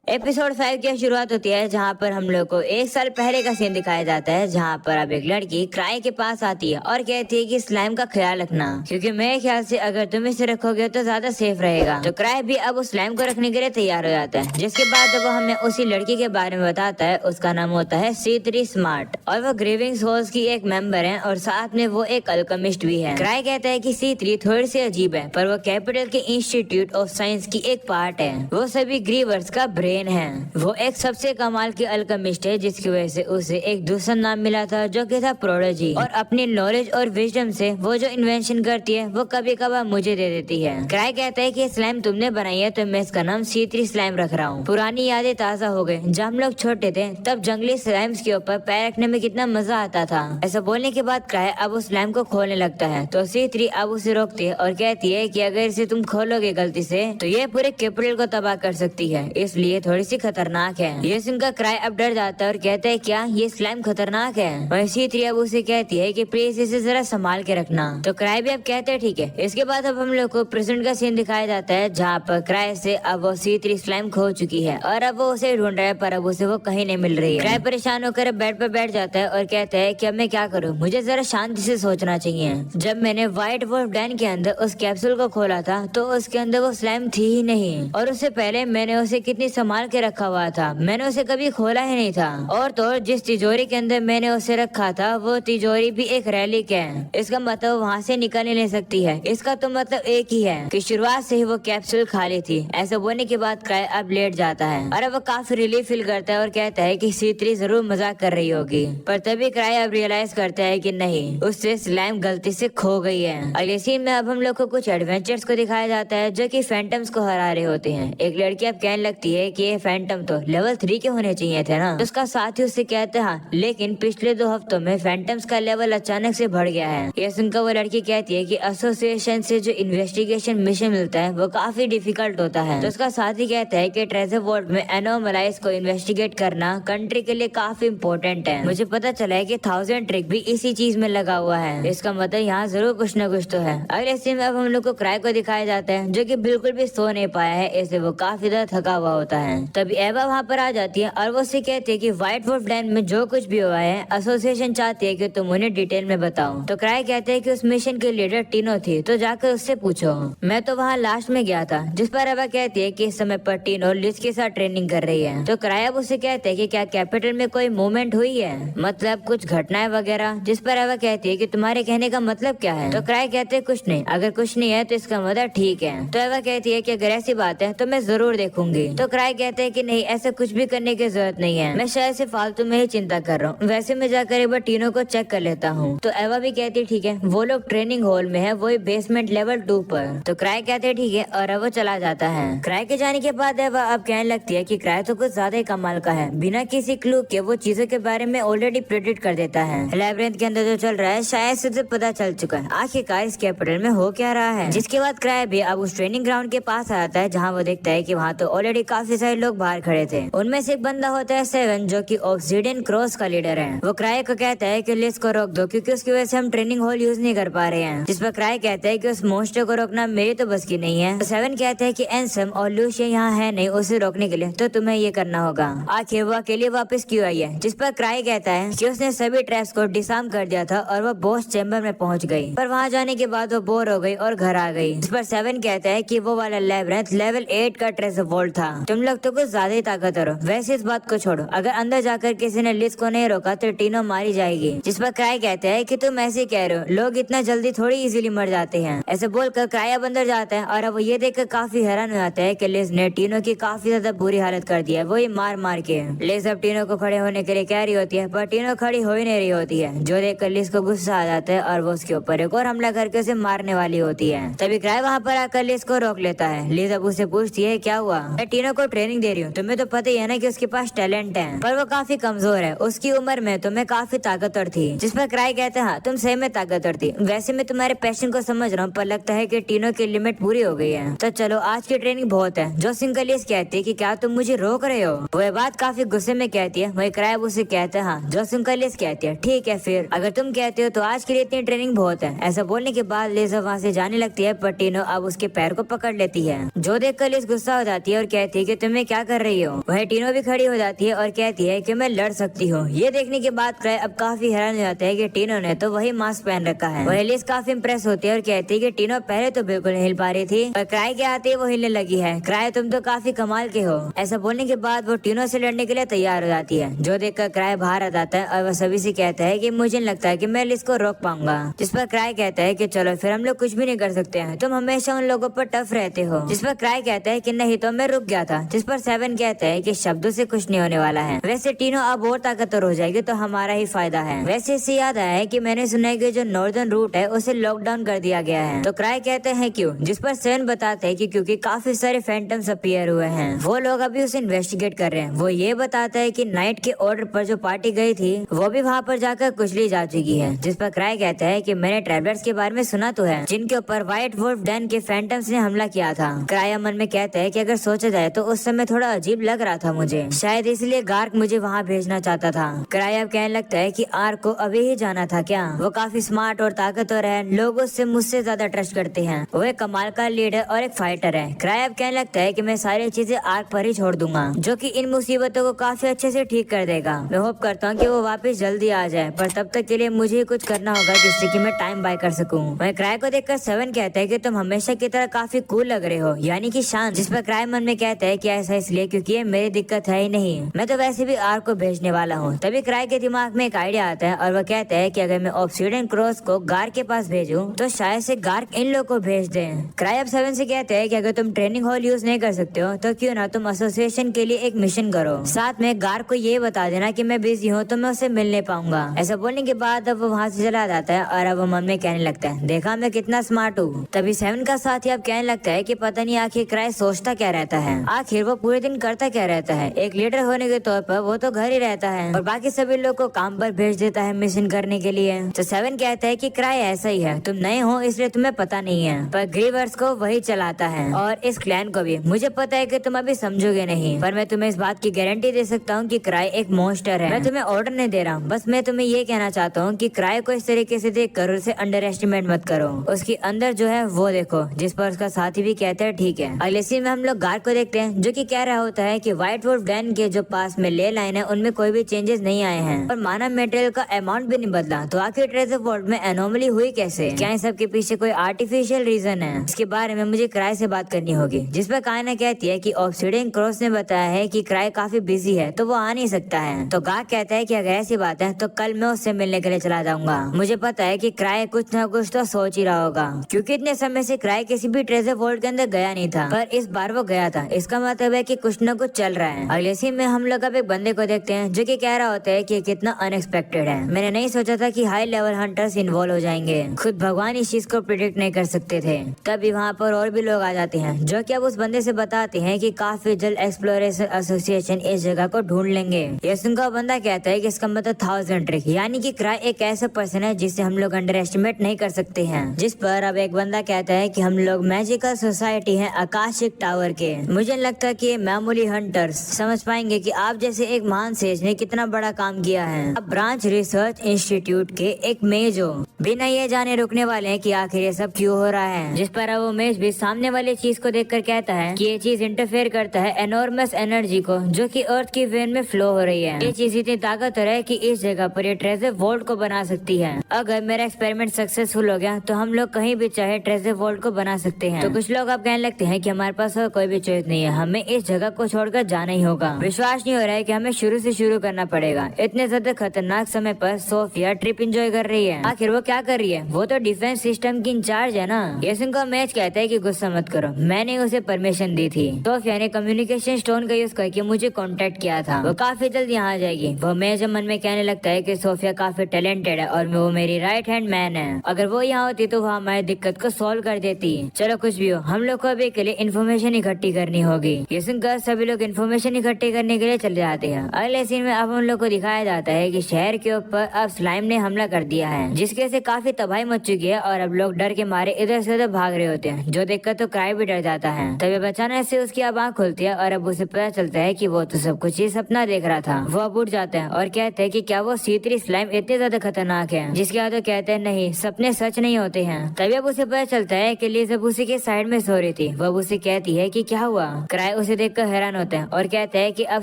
Episode 5 की शुरुआत होती है जहाँ पर हम लोग को 1 साल पहले का सीन दिखाया जाता है, जहाँ पर अब एक लड़की क्राई के पास आती है और कहती है कि स्लाइम का ख्याल रखना, क्योंकि मेरे ख्याल से अगर तुम इसे रखोगे तो ज्यादा सेफ रहेगा। तो क्राई भी अब उस स्लाइम को रखने के लिए तैयार हो जाता है, जिसके बाद वो हमें उसी लड़की के बारे में बताता है। उसका नाम होता है C3 स्मार्ट और वो ग्रेविंग सोल्स की एक मेंबर है और साथ में वो एक अल्केमिस्ट भी है। क्राई कहता है कि C3 थोड़ी सी अजीब है, पर वो कैपिटल के इंस्टीट्यूट ऑफ साइंस की एक पार्ट है। वो सभी ग्रीवर्स का ब्रेन है। वो एक सबसे कमाल की अल्केमिस्ट है, जिसकी वजह से उसे एक दूसरा नाम मिला था जो कि था प्रोडोजी। और अपनी नॉलेज और विजडम से वो जो इन्वेंशन करती है वो कभी कभार मुझे दे देती है। क्राई कहता है कि स्लाइम तुमने बनाई है तो मैं इसका नाम C3 स्लाइम रख रहा हूँ। पुरानी यादें ताजा हो गई। जब हम लोग छोटे थे तब जंगली स्लाइम्स के ऊपर पैर रखने में कितना मजा आता था। ऐसा बोलने के बाद क्राई अब उस स्लाइम को खोलने लगता है, तो C3 अब उसे रोकती है और कहती है कि अगर इसे तुम खोलोगे गलती से तो ये पूरे कैपिटल को तबाह कर सकती है, इसलिए थोड़ी सी खतरनाक है। ये सुनकर क्राई अब डर जाता है और कहता है क्या ये स्लाइम खतरनाक है। वहीं C3 अब उसे कहती है कि प्लीज इसे जरा संभाल के रखना। तो क्राई भी अब कहते हैं ठीक है। इसके बाद अब हम लोग को प्रेजेंट का सीन दिखाया जाता है, जहाँ पर क्राई से अब वो C3 स्लाइम खो चुकी है और अब वो उसे ढूंढ रहा है, पर अब उसे वो कहीं नहीं मिल रही है। क्राई परेशान होकर बेड पर बैठ जाता है और कहता है कि अब मैं क्या करूँ, मुझे जरा शांति से सोचना चाहिए। जब मैंने व्हाइट वुल्फ डैन के अंदर उस कैप्सूल को खोला था तो उसके अंदर वो स्लाइम थी ही नहीं, और उससे पहले मैंने उसे कितनी संभाल के रखा हुआ था, मैंने उसे कभी खोला ही नहीं था। और तो जिस तिजोरी के अंदर मैंने उसे रखा था वो तिजोरी भी एक रैलिक है। इसका मतलब वहाँ से निकल ही नहीं सकती है। इसका तो मतलब एक ही है कि शुरुआत से ही वो कैप्सूल खाली थी। ऐसा बोलने के बाद क्राई अब लेट जाता है और अब वो काफी रिलीफ फील करता है और कहता है कि C3 जरूर मजाक कर रही होगी। पर तभी क्राई अब रियलाइज करता है कि नहीं, उससे स्लाइम गलती से खो गई है। अगले सीन में अब हम लोग को कुछ एडवेंचर्स को दिखाया जाता है जो कि फैंटम्स को हरा रहे होते हैं। एक लड़की अब कहने लगती है कि ये फैंटम तो लेवल 3 के होने चाहिए थे ना। तो उसका साथी उससे कहते हैं हाँ, लेकिन पिछले 2 हफ्तों में फैंटम्स का लेवल अचानक से बढ़ गया है। ये सुनकर वो लड़की कहती है कि एसोसिएशन से जो इन्वेस्टिगेशन मिशन मिलता है वो काफी डिफिकल्ट होता है। तो उसका साथी कहता है कि ट्रेजर वॉल्ट में एनोमलाइज को इन्वेस्टिगेट करना कंट्री के लिए काफी इम्पोर्टेंट है। मुझे पता चला है कि 1000 ट्रिक भी इसी चीज में लगा हुआ है। इसका मतलब यहाँ जरूर कुछ न कुछ तो है। अगले सीन में अब हम लोग को क्राई को दिखाया जाता है जो कि बिल्कुल भी सो नहीं पाया है, इससे वो काफी ज्यादा थका हुआ होता है। तभी एवा वहाँ पर आ जाती है और वो उससे कहती है कि व्हाइट वुल्फ डैन में जो कुछ भी हुआ है एसोसिएशन चाहती है कि तुम उन्हें डिटेल में बताओ। तो क्राई कहते हैं कि उस मिशन की लीडर टीनो थी, तो जाकर उससे पूछो। मैं तो वहाँ लास्ट में गया था। जिस पर एवा कहती है कि इस समय पर टीनो लिज के साथ ट्रेनिंग कर रही है। तो क्राई अब उससे कहते हैं कि क्या कैपिटल में कोई मूवमेंट हुई है, मतलब कुछ घटनाएं वगैरह। जिस पर एवा कहती है कि तुम्हारे कहने का मतलब क्या है। तो क्राई कहते हैं कुछ नहीं, अगर कुछ नहीं है तो इसका मतलब ठीक है। तो एवा कहती है कि अगर ऐसी बात है तो मैं जरूर देखूंगी। तो क्राई कहते हैं कि नहीं, ऐसा कुछ भी करने की जरूरत नहीं है, मैं शायद से फालतू में ही चिंता कर रहा हूँ। वैसे मैं जाकर एक बार टीनो को चेक कर लेता हूँ। तो एवा भी कहती है ठीक है। वो लोग ट्रेनिंग हॉल में है, वही बेसमेंट लेवल 2 पर। तो क्राई कहते हैं ठीक है और वो चला जाता है। क्राई के जाने के बाद एवा अब कहने लगती है कि क्राई तो कुछ ज्यादा ही कमाल का है, बिना किसी क्लू के वो चीजों के बारे में ऑलरेडी प्रेडिक्ट कर देता है। लैब्रिंथ के अंदर जो चल रहा है शायद से पता चल चुका है आखिरकार इस कैपिटल में हो क्या रहा है। जिसके बाद क्राई भी अब उस ट्रेनिंग ग्राउंड के पास आ जाता है, जहाँ वो देखता है कि वहाँ तो ऑलरेडी काफी सारे लोग बाहर खड़े थे। उनमें से एक बंदा होता है 7 जो कि ऑब्सिडियन क्रॉस का लीडर है। वो क्राई को कहता है कि लिज को रोक दो, क्योंकि उसकी वजह से हम ट्रेनिंग हॉल यूज नहीं कर पा रहे हैं। जिस पर क्राई कहता है कि उस मोस्टर को रोकना मेरी तो बस की नहीं है। तो 7 कहता है कि एंसम और लूशिया यहाँ है नहीं उसे रोकने के लिए, तो तुम्हें ये करना होगा। आखिर वो अकेले वापस क्यों आई है। जिस पर क्राई कहता है कि उसने सभी ट्रैप्स को डिसआर्म कर दिया था और वो बॉस चैम्बर में पहुंच गई, पर वहाँ जाने के बाद वो बोर हो गई और घर आ गई। जिस पर 7 कहता है कि वो वाला लैब्रिंथ लेवल 8 का ट्रेजर वॉल्ट था। तुम लोग तो कुछ ज्यादा ही ताकतवर हो। वैसे इस बात को छोड़ो, अगर अंदर जाकर किसी ने लिज को नहीं रोका तो टीनो मारी जाएगी। जिस पर क्राई कहते हैं कि तुम ऐसे कह रहे हो, लोग इतना जल्दी थोड़ी इजीली मर जाते हैं। ऐसे बोलकर क्राई अब अंदर जाता है और अब वो ये देखकर काफी हैरान हो जाता है कि लिज ने टीनो की काफी ज्यादा बुरी हालत कर दी है, वो ही मार मार के। लिज अब टीनो को खड़े होने के लिए कह रही होती है, पर टीनो खड़ी हो ही नहीं रही होती है, जो देखकर लिज को गुस्सा आ जाता है और वो उसके ऊपर एक और हमला करके उसे मारने वाली होती है। तभी क्राई वहाँ पर आकर लिज को रोक लेता है। लिज अब उससे पूछती है क्या हुआ। मैं टीनो को ट्रेनिंग दे रही हूँ, तुम्हें तो पता ही है ना कि उसके पास टैलेंट है, पर वो काफी कमजोर है। उसकी उम्र में तो मैं काफी ताकतवर थी। जिस पर क्राई कहते हैं हाँ, तुम सही में ताकतवर थी। वैसे मैं तुम्हारे पैशन को समझ रहा हूँ, पर लगता है कि टीनो की लिमिट पूरी हो गई है। तो चलो आज की ट्रेनिंग बहुत है। जो सिंगलिस कहती है कि क्या तुम मुझे रोक रहे हो। वो बात काफी गुस्से में कहती है। वही क्राई उसे कहते हैं हाँ। जो सिंगलिस कहती है ठीक है, फिर अगर तुम कहते हो तो आज के लिए इतनी ट्रेनिंग बहुत है। ऐसा बोलने के बाद लिज वहाँ से जाने लगती है, पर टीनो अब उसके पैर को पकड़ लेती है। जो देखकर लिज गुस्सा हो जाती है और कहती है कि तुम्हें समय क्या कर रही हो। वह टीनो भी खड़ी हो जाती है और कहती है कि मैं लड़ सकती हूँ। ये देखने के बाद क्राई अब काफी हैरान हो जाता है कि टीनो ने तो वही मास्क पहन रखा है। वह एलिस काफी इम्प्रेस होती है और कहती है कि टीनो पहले तो बिल्कुल नहीं हिल पा रही थी, पर क्राई के आते ही वो हिलने लगी है। क्राई तुम तो काफी कमाल के हो। ऐसा बोलने के बाद वो टीनो से लड़ने के लिए तैयार हो जाती है, जो देखकर क्राई बाहर आ जाता है और वह सभी से कहता है कि मुझे नहीं लगता है कि मैं एलिस को रोक पाऊंगा। जिस पर क्राई कहता है कि चलो फिर हम लोग कुछ भी नहीं कर सकते हैं, तुम हमेशा उन लोगों पर टफ रहते हो। जिस पर क्राई कहता है कि नहीं तो मैं रुक गया था। जिस पर सेवन कहता है कि शब्दों से कुछ नहीं होने वाला है, वैसे टीनो अब और ताकतवर हो जाएगी तो हमारा ही फायदा है। वैसे इससे याद आया है कि मैंने सुना है कि जो नॉर्दर्न रूट है उसे लॉकडाउन कर दिया गया है। तो क्राई कहते हैं क्यों। जिस पर सेवन बताते हैं कि क्योंकि काफी सारे फैंटम्स अपीयर हुए हैं, वो लोग अभी उसे इन्वेस्टिगेट कर रहे हैं। वो ये बताता है कि नाइट के ऑर्डर पर जो पार्टी गई थी वो भी वहाँ पर जाकर कुचली जा चुकी है। जिस पर क्राई कहता है कि मैंने ट्रैवलर्स के बारे में सुना तो है जिनके ऊपर व्हाइट वुल्फ डैन के फैंटम्स ने हमला किया था। क्राई मन में कहता है कि अगर सोचा जाए तो उस समय थोड़ा अजीब लग रहा था मुझे, शायद इसलिए गार्क मुझे वहाँ भेजना चाहता था। क्राई अब कहने लगता है कि आर्क को अभी ही जाना था क्या। वो काफी स्मार्ट और ताकतवर है, लोग उससे मुझसे ज्यादा ट्रस्ट करते हैं। वो एक कमाल का लीडर और एक फाइटर है। क्राई अब कहने लगता है कि मैं सारी चीजें आर्क पर ही छोड़ दूंगा, जो कि इन मुसीबतों को काफी अच्छे से ठीक कर देगा। मैं होप करता हूँ कि वो वापस जल्दी आ जाए, पर तब तक के लिए मुझे ही कुछ करना होगा जिससे कि मैं टाइम बाय कर सकूं। वह क्राई को देखकर सेवन कहता है कि तुम हमेशा की तरह काफी कूल लग रहे हो, यानी कि शांत। जिस पर क्राई मन में कहता है कि ऐसा इसलिए क्योंकि ये मेरी दिक्कत है ही नहीं, मैं तो वैसे भी आर्क को भेजने वाला हूँ। तभी क्राई के दिमाग में एक आइडिया आता है और वह कहता है कि अगर मैं ऑब्सिडियन क्रॉस को गार्क के पास भेजूं तो शायद से गार्क इन लोग को भेज दे। क्राई अब सेवन से कहते हैं कि अगर तुम ट्रेनिंग हॉल यूज नहीं कर सकते हो तो क्यों ना तुम एसोसिएशन के लिए एक मिशन करो, साथ में गार्क को ये बता देना कि मैं बिजी हूँ तो मैं उससे मिल नहीं पाऊंगा। ऐसा बोलने के बाद अब वो वहाँ से चला जाता है और अब वो मन में कहने लगता है देखा मैं कितना स्मार्ट हूँ। तभी सेवन का साथी अब कहने लगता है कि पता नहीं आखिर क्राई सोचता क्या रहता है, आखिर वो पूरे दिन करता क्या रहता है। एक लीडर होने के तौर पर वो तो घर ही रहता है और बाकी सभी लोग को काम पर भेज देता है मिशन करने के लिए। तो सेवन कहता है कि क्राई ऐसा ही है, तुम नए हो इसलिए तुम्हें पता नहीं है, पर ग्रीवर्स को वही चलाता है और इस क्लैन को भी। मुझे पता है कि तुम अभी समझोगे नहीं, पर मैं तुम्हें इस बात की गारंटी दे सकता हूँ कि क्राई एक मॉन्स्टर है। मैं तुम्हें ऑर्डर नहीं दे रहा हूँ, बस मैं तुम्हें ये कहना चाहता हूँ कि क्राई को इस तरीके से देख कर उसे अंडर एस्टिमेट मत करो, उसके अंदर जो है वो देखो। जिस पर उसका साथी भी कहता है ठीक है। अगले सीन में हम लोग गार्क को देखते हैं जो कि कह रहा होता है कि व्हाइट वुल्फ डैन के जो पास में ले लाइन है उनमें कोई भी चेंजेस नहीं आए हैं और मानव मटेरियल का अमाउंट भी नहीं बदला, तो आखिर ट्रेजर वॉल्ट में एनोमली हुई कैसे। क्या इन सब के पीछे कोई आर्टिफिशियल रीजन है? इसके बारे में मुझे क्राई से बात करनी होगी। जिस पर कायना कहती है कि ऑब्सिडियन क्रॉस ने बताया है कि क्राई काफी बिजी है तो वो आ नहीं सकता है। तो गार्क कहता है कि अगर ऐसी बात है तो कल मैं उससे मिलने के लिए चला जाऊंगा। मुझे पता है कि क्राई कुछ न कुछ तो सोच ही रहा होगा, क्योंकि इतने समय से क्राई किसी भी ट्रेजर वॉल्ट के अंदर गया नहीं था, पर इस बार वो गया था। इसका मतलब है कि कुछ न कुछ चल रहा है। अगले सीन में हम लोग अब एक बंदे को देखते हैं जो कि कह रहा होता है कि कितना अनएक्सपेक्टेड है। मैंने नहीं सोचा था कि हाई लेवल हंटर्स इन्वॉल्व हो जाएंगे, खुद भगवान इस चीज को प्रिडिक्ट नहीं कर सकते थे। तभी वहाँ पर और भी लोग आ जाते हैं जो कि अब उस बंदे से बताते हैं कि काफी जल्द एक्सप्लोरेशन एसोसिएशन इस जगह को ढूंढ लेंगे। ये सुनकर बंदा कहता है कि इसका मतलब 1000 ट्रिक, यानी कि क्राई एक ऐसा पर्सन है जिसे हम लोग अंडर एस्टिमेट नहीं कर सकते हैं। जिस पर अब एक बंदा कहता है कि हम लोग मैजिकल सोसाइटी है आकाशिक टावर के, मुझे लगता है कि मामूली हंटर्स समझ पाएंगे कि आप जैसे एक महान सेज ने कितना बड़ा काम किया है। अब ब्रांच रिसर्च इंस्टीट्यूट के एक मेजो बिना ये जाने रुकने वाले हैं कि आखिर ये सब क्यों हो रहा है। जिस पर अब वो मेज भी सामने वाली चीज को देखकर कहता है कि ये चीज इंटरफेयर करता है एनॉर्मस एनर्जी को जो कि अर्थ की वेन में फ्लो हो रही है। ये चीज इतनी ताकतवर है कि इस जगह पर ये ट्रेजर वॉल्ट को बना सकती है। अगर मेरा एक्सपेरिमेंट सक्सेसफुल हो गया तो हम लोग कहीं भी चाहे ट्रेजर वॉल्ट को बना सकते हैं। तो कुछ लोग अब कहने लगते हैं कि हमारे पास और कोई भी चॉइस नहीं है, हमें इस जगह को छोड़कर जाना ही होगा। विश्वास नहीं हो रहा है कि हमें शुरू से शुरू करना पड़ेगा। इतने ज्यादा खतरनाक समय पर सोफिया ट्रिप एंजॉय कर रही है। आखिर वो क्या कर रही है? वो तो डिफेंस सिस्टम की इंचार्ज है ना। ये सुनकर मैच कहता है कि गुस्सा मत करो, मैंने उसे परमिशन दी थी। सोफिया ने कम्युनिकेशन स्टोन का यूज करके मुझे कांटेक्ट किया था, वो काफी जल्द यहाँ आ जाएगी। वो मैच मन में कहने लगता है कि सोफिया काफी टैलेंटेड है और वो मेरी राइट हैंड मैन है। अगर वो यहाँ होती तो वो हमारी दिक्कत को सॉल्व कर देती। चलो कुछ भी हो, हम लोग को अभी के लिए इन्फॉर्मेशन इकट्ठी करनी होगी। ये सुनकर सभी लोग इन्फॉर्मेशन इकट्ठी करने के लिए चले जाते हैं। अगले सीन में अब हम लोग को दिखाया जाता है कि शहर के ऊपर अब स्लाइम ने हमला कर दिया है, जिसके से काफी तबाही मच चुकी है और अब लोग डर के मारे इधर से उधर भाग रहे होते हैं, जो देखकर तो क्राई भी डर जाता है। तभी अचानक से उसकी अब आँख खुलती है और अब उसे पता चलता है कि वो तो सब कुछ ही सपना देख रहा था। वो अब उठ जाता है और कहते हैं कि क्या वो C3 स्लाइम इतने ज्यादा खतरनाक है? जिसके बाद वो कहते हैं नहीं, सपने सच नहीं होते हैं। तभी अब उसे पता चलता है कि लिज अब उसी के साइड में सो रही थी। वो उसे कहती है कि क्या हुआ? क्राई उसे देखकर हैरान होता है और कहता है कि अब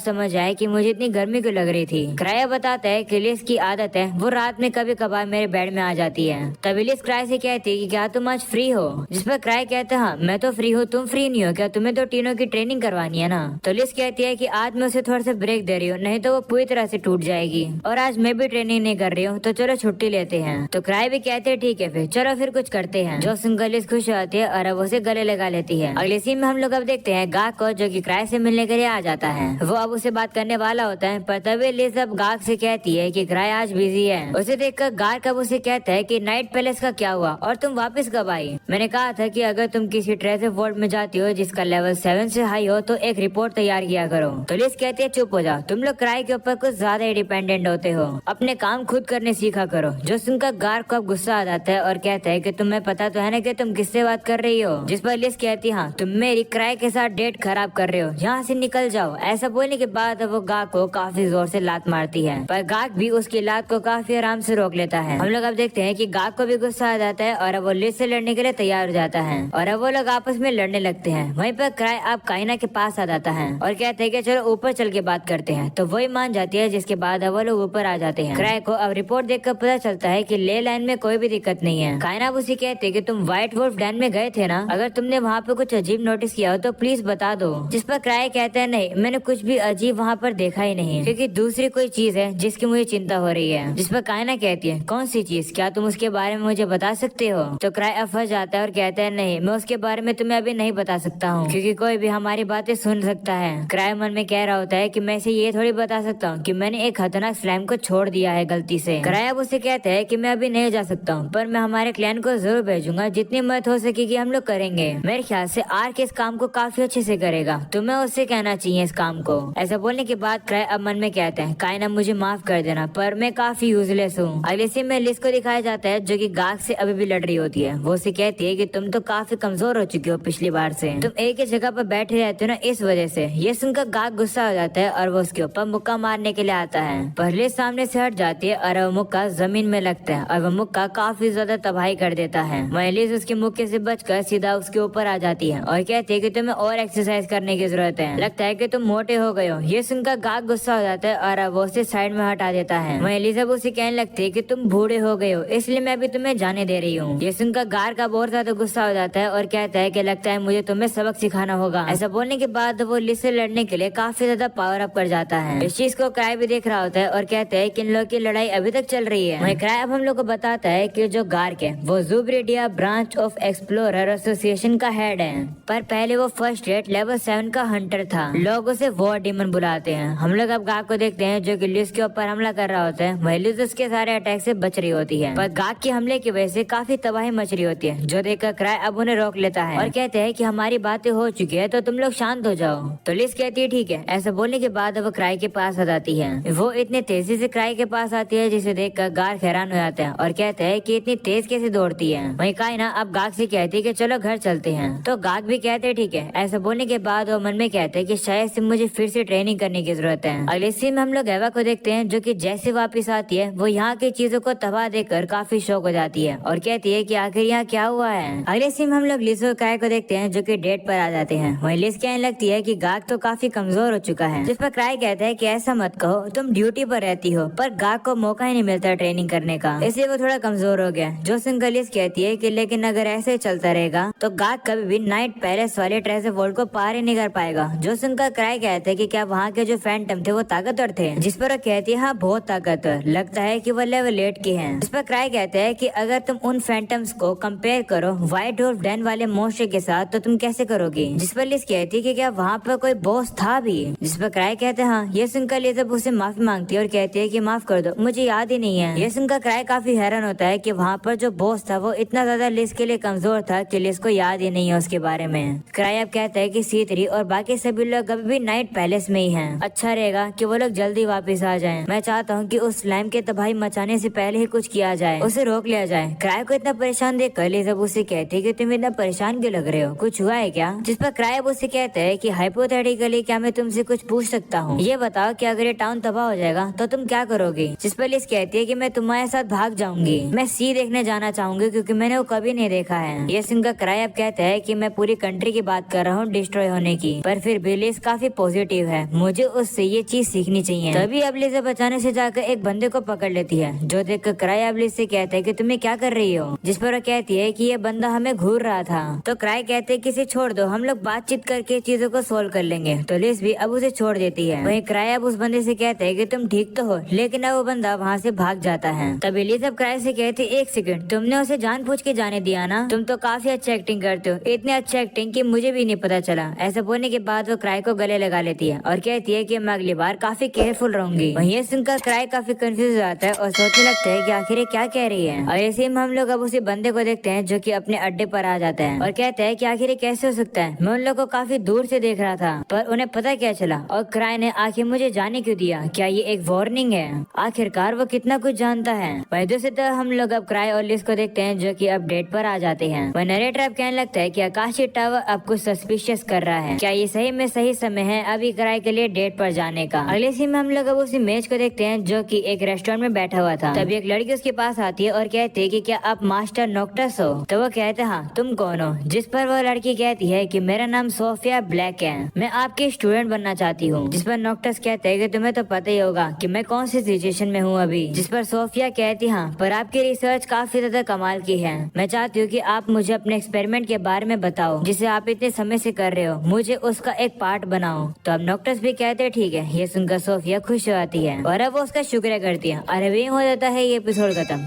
समझ आए कि मुझे इतनी गर्मी क्यों लग रही थी। क्राई बताता है कि लिस की आदत है, वो रात में कभी कभार मेरे बेड में आ जाती है। तभी लिस क्राई से कहती है कि क्या तुम आज फ्री हो, जिस पर क्राई कहता है हाँ मैं तो फ्री हूँ, तुम फ्री नहीं हो क्या, तुम्हें तो टीनों की ट्रेनिंग करवानी है ना। तो लिस कहती है कि आज मैं उसे थोड़ा सा ब्रेक दे रही हूँ, नहीं तो वो पूरी तरह से टूट जाएगी, और आज मैं भी ट्रेनिंग नहीं कर रही हूँ, तो चलो छुट्टी लेते हैं। तो क्राई भी कहते हैं ठीक है फिर चलो फिर कुछ करते हैं। जो सुनकर लिस खुश हो जाती है और अब उसे गले लगा लेती है। अगले सीन में हम लोग अब देखते हैं गाक को, जो कि क्राई से मिलने के लिए आ जाता है। वो अब उसे बात करने वाला होता है, पर तभी लिस अब गाक से कहती है कि क्राई आज बिजी है। उसे देखकर गाक अब उसे कहता है कि नाइट पैलेस का क्या हुआ और तुम वापस कब आई। मैंने कहा था कि अगर तुम किसी ट्रेजर वॉल्ट में जाती हो जिसका लेवल 7 से हाई हो तो एक रिपोर्ट तैयार किया करो। तो लिस कहती है चुप हो जाओ, तुम लोग क्राई के ऊपर कुछ ज्यादा ही डिपेंडेंट होते हो, अपने काम खुद करने सीखा करो। जो सुनकर गार्क को अब गुस्सा आ जाता है और कहता है कि तुम्हें पता तो है ना कि तुम किससे बात कर रही हो। जिस पर लिस कहती है हाँ तुम मेरी क्राई के साथ डेट खराब कर रहे हो, यहाँ से निकल जाओ। ऐसा बोलने के बाद वो गार्क को काफी जोर से लात मारती है, पर गार्क भी उसकी लात को काफी आराम से रोक लेता है। हम लोग अब देखते हैं कि गार्क को भी गुस्सा आ जाता है और अब वो लिस से लड़ने के लिए तैयार हो जाता है और अब वो लोग आपस में लड़ने लगते हैं। वहीं पर क्राई अब काइना के पास आ जाता है और कहते हैं कि चलो ऊपर चल के बात करते हैं। तो वही मान जाती है, जिसके बाद अब वो लोग ऊपर आ जाते हैं। क्राई को अब रिपोर्ट देखकर पता चलता है कि ले लाइन में कोई भी दिक्कत नहीं है। काइना उसे कहते हैं कि तुम व्हाइट वुल्फ डैन में गए थे ना, अगर तुमने वहाँ पे कुछ अजीब नोटिस किया हो तो प्लीज बता दो। जिस पर क्राई कहते हैं नहीं मैंने कुछ भी अजीब वहाँ पर देखा ही नहीं, क्योंकि दूसरी कोई चीज है जिसकी मुझे चिंता हो रही है। जिस पर काइना कहती है कौन सी चीज, क्या तुम उसके बारे में मुझे बता सकते हो। तो क्राई अब फंस जाता है और कहता है नहीं मैं उसके बारे में तुम्हें अभी नहीं बता सकता हूँ, क्योंकि कोई भी हमारी बातें सुन सकता है। क्राई मन में कह रहा होता है कि मैं इसे ये थोड़ी बता सकता हूँ कि मैंने एक खतरनाक स्लाइम को छोड़ दिया है गलती से। क्राई अब उसे कहता है कि मैं अभी नहीं जा सकता हूँ, पर मैं हमारे क्लैन को जरूर भेजूंगा, जितनी मदद हो सकेगी हम लोग करेंगे। मेरे ख्याल से आर्क इस काम को काफी अच्छे से करेगा, तुम्हें उससे कहना चाहिए इस काम को। ऐसा बोलने के बाद क्राई अब मन में कहता है काइना मुझे माफ कर देना, पर मैं काफी यूजलेस हूँ। अगले सीन में लिस को दिखाया जाता है, जो कि गार्क से अभी भी लड़ रही होती है। वो उसे कहती है कि तुम तो काफी कमजोर हो चुकी हो पिछली बार से, तुम एक ही जगह पर बैठे रहते हो ना, इस वजह से। ये सुनकर गार्क गुस्सा हो जाता है और वो उसके ऊपर मुक्का मारने के लिए आता है। पर लिस सामने से हट जाती है और वो मुक्का जमीन में लगता है और वो मुक्का काफी ज्यादा तबाही कर देता है। वहीं लिस उसके मुक्के से बचकर सीधा उसके ऊपर आ जाती है और कहती है कि तुम्हें और एक्सरसाइज करने की जरूरत है, लगता है कि तुम मोटे हो गए हो। ये सुनकर गार्क गुस्सा हो जाता है और वो उसे साइड में हटा देता है। वहीं लिस अब उसे कहने लगती है कि तुम बूढ़े हो गए हो, इसलिए मैं अभी तुम्हें जाने दे रही हूँ। ये सुनकर गार्क का बहुत ज्यादा गुस्सा हो जाता है और कहता है कि लगता है मुझे तुम्हें सबक सिखाना होगा। ऐसा बोलने के बाद वो लिस से लड़ने के लिए काफी ज्यादा पावर अप कर जाता है। इस चीज को क्राई भी देख रहा होता है और कहता है कि इन लोगों की लड़ाई अभी तक चल रही है। वहीं क्राई अब हम लोग को बताता है कि जो गार्क है वो जुब्रेडिया ब्रांच ऑफ एक्सप्लोरर एसोसिएशन का हेड है, पर पहले वो फर्स्ट रेट लेवल 7 का हंटर था। लोग उसे वॉर डीमन बुलाते हैं। हम लोग अब गार्क को देखते हैं, जो कि लिस के ऊपर हमला कर रहा होता है। वही लिस उसके सारे अटैक से बच रही होती है, पर गार्क के हमले की वजह से काफी तबाही मच रही होती है, जो देखकर क्राई अब उन्हें रोक लेता है और कहते हैं कि हमारी बातें हो चुकी है, तो तुम लोग शांत हो जाओ। तो लिस कहती है ठीक है। ऐसा बोलने के बाद वो क्राई के पास आ जाती है। वो इतने तेजी से क्राई के पास आती है, जिसे देखकर गार्क हैरान हो जाता है और कहता है कि इतनी तेज कैसे दौड़ती है। वहीं काइना अब गार्क से कहती है कि चलो घर चलते हैं। तो गार्क भी कहते हैं ठीक है। ऐसा बोलने के बाद वो मन में कहते हैं कि शायद से मुझे फिर से ट्रेनिंग करने की जरूरत है। अगले सीन में हम लोग एवा को देखते हैं, जो कि जैसे वापस आती है वो यहाँ की चीजों को तबाह देखकर काफी शौक हो जाती है और कहती है कि आखिर यहाँ क्या हुआ है। अगले सीन में हम लोग लिस और क्राई को देखते हैं, जो कि डेट पर आ जाते हैं। वहीं लिस कहने लगती है कि गार्क तो काफी कमजोर हो चुका है, जिस पर क्राई कहता है कि ऐसा मत कहो, तुम ड्यूटी पर रहती हो, पर गार्क को मौका ही नहीं मिलता ट्रेनिंग करने का, इसलिए वो थोड़ा कमजोर हो गया। जो सुनकर लिस कहती है कि लेकिन अगर ऐसे ही चलता रहेगा तो गार्क कभी भी नाइट पैलेस वाले ट्रेजर वॉल्ट को पार ही नहीं कर पाएगा। जो सुनकर क्राई कहते हैं कि क्या वहाँ के जो फैंटम थे वो ताकतवर थे, जिस पर वो कहती है हाँ बहुत ताकतवर, लगता है कि वो लेवल 8 के हैं। इस पर क्राई कहते हैं कि अगर तुम उन फैंटम्स को कंपेयर करो व्हाइट वुल्फ डैन वाले मोस्टर के साथ तो तुम कैसे करोगी। जिस पर लिस कहती है कि क्या वहाँ पर कोई बॉस था भी। जिस पर क्राई कहते हैं हाँ। ये सुनकर लिस अब उसे माफी मांगती है और कहती है कि माफ कर दो, मुझे याद ही नहीं है। ये सुनकर क्राई काफी हैरान होता है कि वहाँ पर जो बॉस था वो इतना ज्यादा लिस के लिए कमजोर था कि लिस को याद ही नहीं है उसके बारे में। क्राई अब कहता है कि C3 और बाकी सभी लोग अभी भी नाइट पैलेस में ही हैं। अच्छा रहेगा कि वो लोग जल्दी वापस आ जाएं। मैं चाहता हूँ कि उस स्लाइम के तबाही मचाने से पहले ही कुछ किया जाए, उसे रोक लिया जाए। क्राई को इतना परेशान देख कर लिस अब उसे कहती है कि तुम इतना परेशान क्यों लग रहे हो, कुछ हुआ है क्या। जिस पर क्राई अब उसे कहता है कि हाइपोथेटिकली क्या मैं तुमसे कुछ पूछ सकता हूँ, ये बताओ कि अगर ये टाउन तबाह हो जाएगा तो तुम क्या करोगी। जिस पर लिस कहती है कि मैं तुम्हारे साथ भाग जाऊंगी, मैं सी देखने जाना चाहूंगी क्योंकि मैंने वो कभी नहीं देखा है। ये सुनकर क्राई अब कहता है कि मैं पूरी कंट्री की बात कर रहा हूँ डिस्ट्रॉय होने होने की, पर फिर भी लिज काफी पॉजिटिव है, मुझे उससे ये चीज सीखनी चाहिए। तभी अब लिज अचानक से जाकर एक बंदे को पकड़ लेती है, जो देखकर क्राई अब लिज से कहता है कि तुम्हें क्या कर रही हो, जिस पर वो कहती है कि ये बंदा हमें घूर रहा था। तो क्राई कहते हैं कि इसे छोड़ दो, हम लोग बातचीत करके चीजों को सोल्व कर लेंगे। तो लिज भी अब उसे छोड़ देती है। वहीं क्राई अब उस बंदे से कहते हैं कि तुम ठीक तो हो, लेकिन अब वो बंदा वहाँ से भाग जाता है। तभी लिज अब क्राई से कहती है, एक सेकंड, तुमने उसे जानबूझ के जाने दिया ना, तुम तो काफी अच्छी एक्टिंग करते हो, इतनी अच्छी एक्टिंग कि मुझे भी नहीं पता चला। ऐसा बोलने के बाद वो क्राई को गले लगा लेती है और कहती है कि मैं अगली बार काफी केयरफुल रहूंगी। वहीं ये सुनकर क्राई काफी कंफ्यूज हो जाता है और सोचने लगता है कि आखिर ये क्या कह रही है। और ऐसे में हम लोग अब उसी बंदे को देखते हैं जो कि अपने अड्डे पर आ जाता है और कहता है कि आखिर ये कैसे हो सकता है, मैं उन लोगों को काफी दूर से देख रहा था पर उन्हें पता क्या चला, और क्राई ने आखिर मुझे जाने क्यों दिया, क्या ये एक वार्निंग है। आखिरकार वो कितना कुछ जानता है। वहीं दूसरी तरफ हम लोग अब क्राई और लिज को देखते हैं जो कि अपडेट पर आ जाते हैं। वह नरेटर अब कहने लगता है कि आकाशी टावर अब कुछ सस्पिशियस कर रहा है, क्या ये सही में सही समय है अभी क्राई के लिए डेट पर जाने का। अगले सीन में हम लोग अब उसी मेज को देखते हैं जो कि एक रेस्टोरेंट में बैठा हुआ था। तभी एक लड़की उसके पास आती है और कहती है कि क्या आप मास्टर नोक्टस हो। तो वो कहते हैं हाँ, तुम कौन हो। जिस पर वो लड़की कहती है कि मेरा नाम सोफिया ब्लैक है, मैं आपकी स्टूडेंट बनना चाहती हूँ। जिस पर नोक्टस कहते हैं कि तुम्हें तो पता ही होगा कि मैं कौन सी सिचुएशन में हूँ अभी। जिस पर सोफिया कहती हाँ, पर आपकी रिसर्च काफी ज्यादा कमाल की है, मैं चाहती हूँ कि आप मुझे अपने एक्सपेरिमेंट के बारे में बताओ जिसे आप इतने समय से कर रहे हो, मुझे उसका एक पार्ट बनाओ। तो अब नोक्टस भी कहते हैं ठीक है। ये सुनकर सोफिया खुश हो जाती है और अब वो उसका शुक्रिया करती है और अभी हो जाता है ये एपिसोड खत्म।